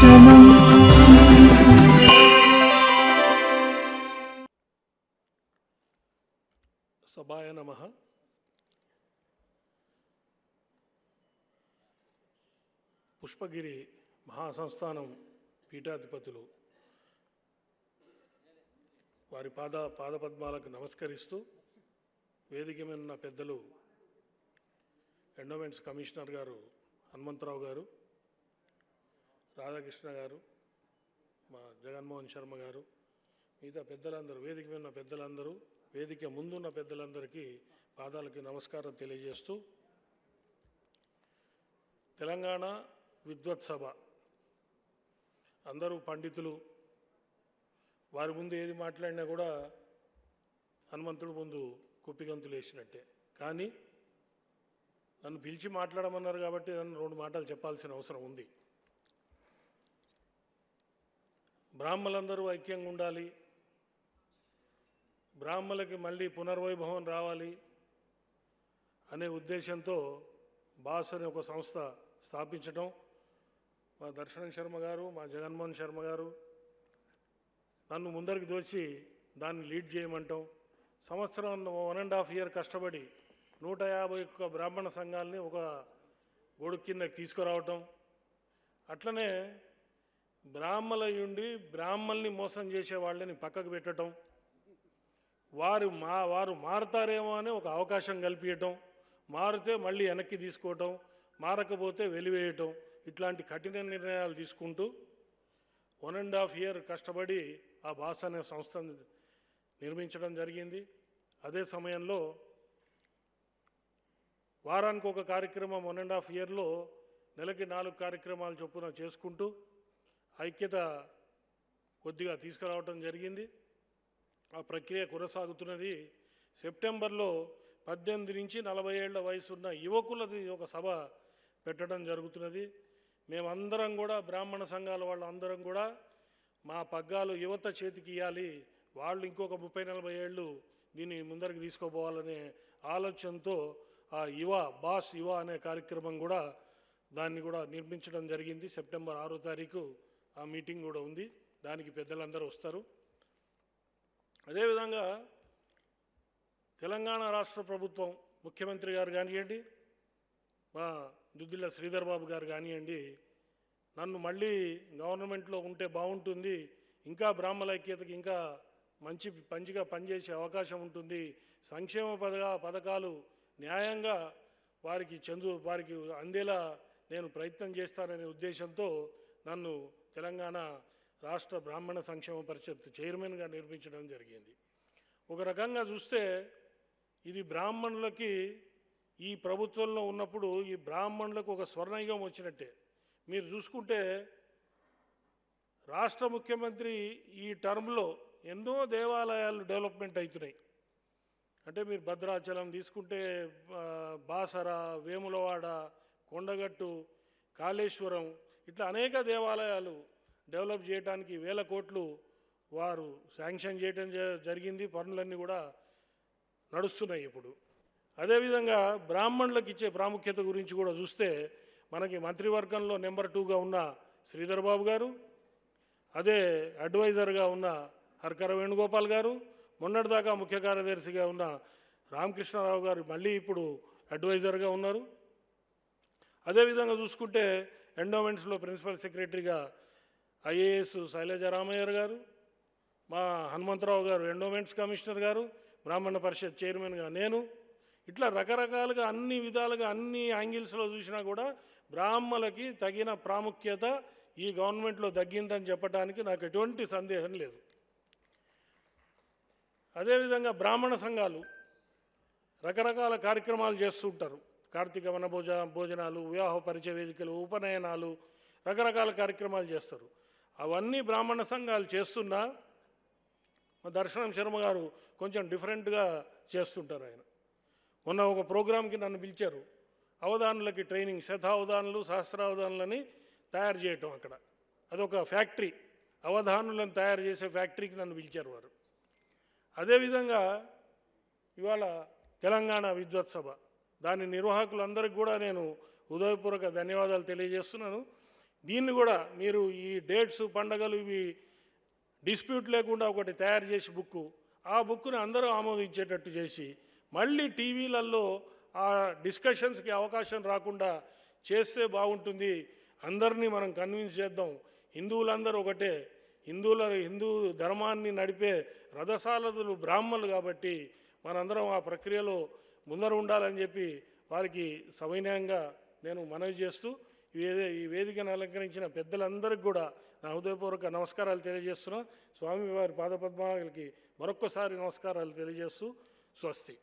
दर्शनम् सभाय नमः। पुष्पगिरी महासंस्थाనం పీఠాధిపతులు వారి పాదపద్మాలకు నమస్కరిస్తూ వేదిక మీద ఉన్న పెద్దలు ఎండోమెంట్స్ కమిషనర్ గారు హనుమంతరావు గారు, రాధాకృష్ణ గారు, మా జగన్మోహన్ శర్మ గారు, మిగతా పెద్దలందరూ, వేదిక మీద ఉన్న పెద్దలందరూ, వేదిక ముందున్న పెద్దలందరికీ పాదాలకి నమస్కారం తెలియజేస్తూ, తెలంగాణ విద్వత్ సభ అందరూ పండితులు, వారి ముందు ఏది మాట్లాడినా కూడా హనుమంతుడు ముందు కుప్పిగంతులు వేసినట్టే. కానీ నన్ను పిలిచి మాట్లాడమన్నారు కాబట్టి నన్ను రెండు మాటలు చెప్పాల్సిన అవసరం ఉంది. బ్రాహ్మలందరూ ఐక్యంగా ఉండాలి, బ్రాహ్మలకి మళ్ళీ పునర్వైభవం రావాలి అనే ఉద్దేశంతో బాస్ అనే ఒక సంస్థ స్థాపించడం, మా దర్శనం శర్మ గారు, మా జగన్మోహన్ శర్మ గారు నన్ను ముందరికి దోచి దాన్ని లీడ్ చేయమంటాం. సంవత్సరం 1.5 year కష్టపడి 151 బ్రాహ్మణ సంఘాలని ఒక గొడుగు కిందకి తీసుకురావటం, అట్లనే బ్రాహ్మణుండి బ్రాహ్మణ్ని మోసం చేసే వాళ్ళని పక్కకు పెట్టడం, వారు మారుతారేమో అని ఒక అవకాశం కల్పించటం, మారితే మళ్ళీ వెనక్కి తీసుకోవటం, మారకపోతే వెలివేయటం, ఇట్లాంటి కఠిన నిర్ణయాలు తీసుకుంటూ 1.5 year కష్టపడి ఆ బాస్ అనే సంస్థను నిర్మించడం జరిగింది. అదే సమయంలో వారానికి ఒక కార్యక్రమం 1.5 yearలో నెలకి 4 కార్యక్రమాలు చొప్పున చేసుకుంటూ ఐక్యత కొద్దిగా తీసుకురావటం జరిగింది. ఆ ప్రక్రియ కొనసాగుతున్నది. సెప్టెంబర్లో 18 నుంచి 40 ఏళ్ల వయసున్న యువకులది ఒక సభ పెట్టడం జరుగుతున్నది. మేమందరం కూడా బ్రాహ్మణ సంఘాల వాళ్ళందరం కూడా మా పగ్గాలు యువత చేతికి ఇవ్వాలి, వాళ్ళు ఇంకొక 30-40 ఏళ్ళు దీన్ని ముందరికి తీసుకుపోవాలనే ఆలోచనతో ఆ బాస్ యువ అనే కార్యక్రమం కూడా దాన్ని కూడా నిర్మించడం జరిగింది. సెప్టెంబర్ 6వ తారీఖు ఆ మీటింగ్ కూడా ఉంది, దానికి పెద్దలందరూ వస్తారు. అదేవిధంగా తెలంగాణ రాష్ట్ర ప్రభుత్వం ముఖ్యమంత్రి గారు కానివ్వండి, మా దుద్దిల్ల శ్రీధర్ బాబు గారు కానివ్వండి, నన్ను మళ్ళీ గవర్నమెంట్లో ఉంటే బాగుంటుంది, ఇంకా బ్రాహ్మణ ఐక్యతకి ఇంకా మంచిగా పనిచేసే అవకాశం ఉంటుంది, సంక్షేమ పథకాలు న్యాయంగా వారికి అందేలా నేను ప్రయత్నం చేస్తాననే ఉద్దేశంతో నన్ను తెలంగాణ రాష్ట్ర బ్రాహ్మణ సంక్షేమ పరిషత్ చైర్మన్గా నిర్మించడం జరిగింది. ఒక రకంగా చూస్తే ఇది బ్రాహ్మణులకి ఈ ప్రభుత్వంలో ఉన్నప్పుడు ఈ బ్రాహ్మణులకు ఒక స్వర్ణయుగం వచ్చినట్టే. మీరు చూసుకుంటే రాష్ట్ర ముఖ్యమంత్రి ఈ టర్మ్లో ఎన్నో దేవాలయాలు డెవలప్మెంట్ అవుతున్నాయి. అంటే మీరు భద్రాచలం తీసుకుంటే, బాసర, వేములవాడ, కొండగట్టు, కాళేశ్వరం, ఇట్లా అనేక దేవాలయాలు డెవలప్ చేయడానికి 1000 కోట్లు వారు శాంక్షన్ చేయడం జరిగింది. పనులన్నీ కూడా నడుస్తున్నాయి ఇప్పుడు. అదేవిధంగా బ్రాహ్మణులకు ఇచ్చే ప్రాముఖ్యత గురించి కూడా చూస్తే మనకి మంత్రివర్గంలో నెంబర్ 2గా ఉన్న శ్రీధర్ బాబు గారు, అదే అడ్వైజర్గా ఉన్న హర్కర వేణుగోపాల్ గారు, మొన్నటిదాకా ముఖ్య కార్యదర్శిగా ఉన్న రామకృష్ణారావు గారు మళ్ళీ ఇప్పుడు అడ్వైజర్గా ఉన్నారు. అదేవిధంగా చూసుకుంటే ఎండోమెంట్స్లో ప్రిన్సిపల్ సెక్రటరీగా IAS శైలజారామయ్య గారు, మా హనుమంతరావు గారు ఎండోమెంట్స్ కమిషనర్ గారు, బ్రాహ్మణ పరిషత్ చైర్మన్గా నేను, ఇట్లా రకరకాలుగా అన్ని విధాలుగా అన్ని యాంగిల్స్లో చూసినా కూడా బ్రాహ్మణులకి తగిన ప్రాముఖ్యత ఈ గవర్నమెంట్లో తగ్గిందని చెప్పడానికి నాకు ఎటువంటి సందేహం లేదు. అదేవిధంగా బ్రాహ్మణ సంఘాలు రకరకాల కార్యక్రమాలు చేస్తుంటారు. కార్తీక వన భోజనాలు, వివాహ పరిచయ వేదికలు, ఉపనయనాలు, రకరకాల కార్యక్రమాలు చేస్తారు. అవన్నీ బ్రాహ్మణ సంఘాలు చేస్తున్నా మా దర్శనం శర్మ గారు కొంచెం డిఫరెంట్గా చేస్తుంటారు. ఆయన మొన్న ఒక ప్రోగ్రాంకి నన్ను పిలిచారు, అవధానులకి ట్రైనింగ్, శతావధానులు, సహస్రావధానులని తయారు చేయటం. అక్కడ అదొక ఫ్యాక్టరీ, అవధానులను తయారు చేసే ఫ్యాక్టరీకి నన్ను పిలిచారు వారు. అదేవిధంగా ఇవాళ తెలంగాణ విద్వత్ సభ, దాని నిర్వాహకులందరికీ కూడా నేను హృదయపూర్వక ధన్యవాదాలు తెలియజేస్తున్నాను. దీన్ని కూడా మీరు ఈ డేట్స్ పండగలు ఇవి డిస్ప్యూట్ లేకుండా ఒకటి తయారు చేసి బుక్కు, ఆ బుక్ని అందరూ ఆమోదించేటట్టు చేసి మళ్ళీ టీవీలలో ఆ డిస్కషన్స్కి అవకాశం రాకుండా చేస్తే బాగుంటుంది. అందరినీ మనం కన్విన్స్ చేద్దాం. హిందువులందరూ ఒకటే, హిందూ ధర్మాన్ని నడిపే రథసారథులు బ్రాహ్మణులు కాబట్టి మనందరం ఆ ప్రక్రియలో ముందర ఉండాలని చెప్పి వారికి సవినయంగా నేను మనవి చేస్తూ ఈ వేదికను అలంకరించిన పెద్దలందరికీ కూడా నా హృదయపూర్వక నమస్కారాలు తెలియజేస్తున్నా. స్వామివారి పాదపద్మాలకి మరొక్కసారి నమస్కారాలు తెలియజేస్తూ స్వస్తి.